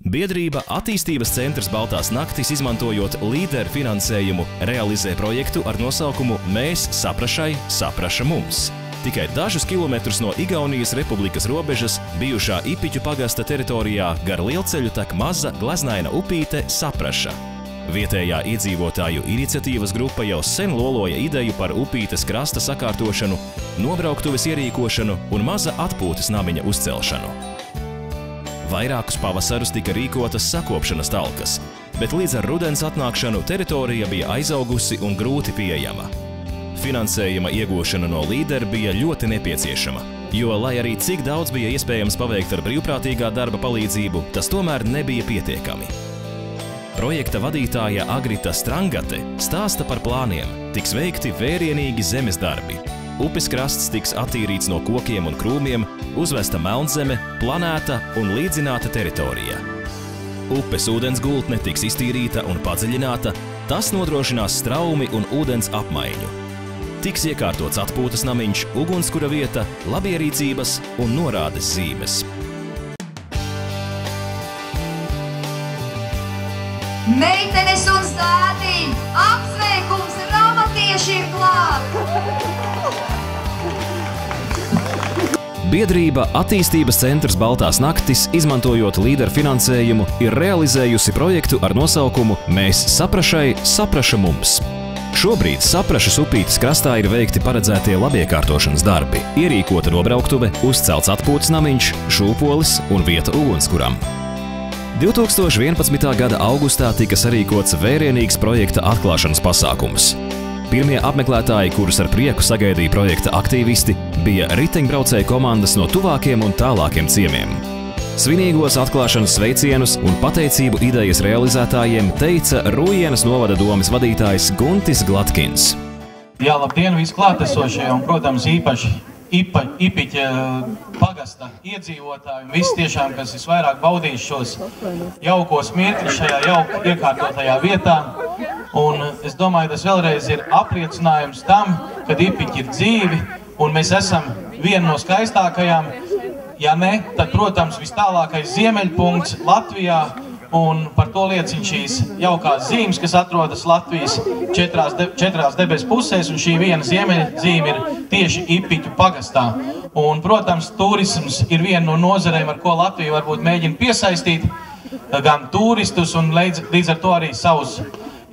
Biedrība Attīstības centrs Baltās naktis, izmantojot līderu finansējumu, realizē projektu ar nosaukumu Mēs saprašai, sapraša mums. Tikai dažus kilometrus no Igaunijas Republikas robežas bijušā Ipiķu pagasta teritorijā gar lielceļu tek maza gleznaina upīte Sapraša. Vietējā iedzīvotāju iniciatīvas grupa jau sen loloja ideju par upītes krasta sakārtošanu, nobrauktuves ierīkošanu un maza atpūtas namiņa uzcelšanu. Vairākus pavasarus tika rīkotas sakopšanas talkas, bet līdz ar rudens atnākšanu teritorija bija aizaugusi un grūti pieejama. Finansējuma iegūšana no līdera bija ļoti nepieciešama, jo, lai arī cik daudz bija iespējams paveikt ar brīvprātīgā darba palīdzību, tas tomēr nebija pietiekami. Projekta vadītāja Agrita Strangate stāsta par plāniem. Tiks veikti vērienīgi zemes darbi. Upes krasts tiks attīrīts no kokiem un krūmiem, uzvesta melnzeme, planēta un līdzināta teritorija. Upes ūdens gultne tiks iztīrīta un padziļināta, tas nodrošinās straumi un ūdens apmaiņu. Tiks iekārtots atpūtas namiņš, ugunskura vieta, labierīcības un norādes zīmes. Meitenes un zētiņi, apsveikums, ramatieši ir klāt! Biedrība Attīstības centrs Baltās naktis, izmantojot līderu finansējumu, ir realizējusi projektu ar nosaukumu Mēs saprašai, sapraša mums. Šobrīd Saprašas upītes krastā ir veikti paredzētie labiekārtošanas darbi, ierīkota nobrauktuve, uzcelts atpūtas namiņš, šūpolis un vieta ugunskuram. 2011. gada augustā tika sarīkots vērienīgs projekta atklāšanas pasākums. Pirmie apmeklētāji, kurus ar prieku sagaidīja projekta aktīvisti, bija riteņbraucēju komandas no tuvākiem un tālākiem ciemiem. Svinīgos atklāšanas sveicienus un pateicību idejas realizētājiem teica Rujienas novada domes vadītājs Guntis Glatkins. Jā, labdien visi klātesošie un, protams, īpaši Ipiķa pagasta iedzīvotāji un visi tiešām, kas visvairāk baudīs šos jaukos mirkļus šajā jauki iekārtotajā vietā. Un es domāju, tas vēlreiz ir apliecinājums tam, kad Ipiķi ir dzīvi un mēs esam viena no skaistākajām, ja ne, tad, protams, vistālākais ziemeļpunkts Latvijā. Un par to liecina šīs jaukās zīmes, kas atrodas Latvijas četrās debesu pusēs, un šī viena ziemeļzīme ir tieši Ipiķu pagastā. Un, protams, turisms ir viena no nozarēm, ar ko Latvija varbūt mēģina piesaistīt gan turistus un līdz ar to arī savus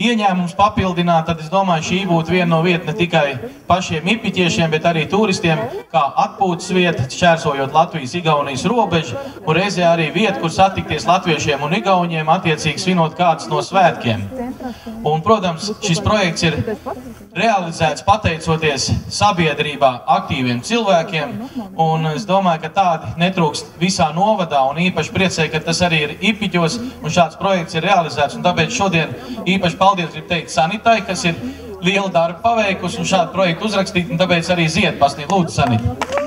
ieņēmumus papildināt, tad es domāju, šī būtu viena no vieta ne tikai pašiem ipiķiešiem, bet arī turistiem, kā atpūtas vieta, šķērsojot Latvijas-Igaunijas robežu, un reizē arī vieta, kur satikties latviešiem un igauņiem, attiecīgi svinot kādus no svētkiem. Un, protams, šis projekts ir realizēts pateicoties sabiedrībā aktīviem cilvēkiem, un es domāju, ka tādi netrūkst visā novadā, un īpaši priecēju, ka tas arī ir Ipiķos, un šāds projekts ir realizēts, un tāpēc šodien īpaši paldies gribu teikt Sanitai, kas ir lielu darbu paveikusi un šādu projektu uzrakstīt, un tāpēc arī Zied pasniedz. Lūdzu, Sanita.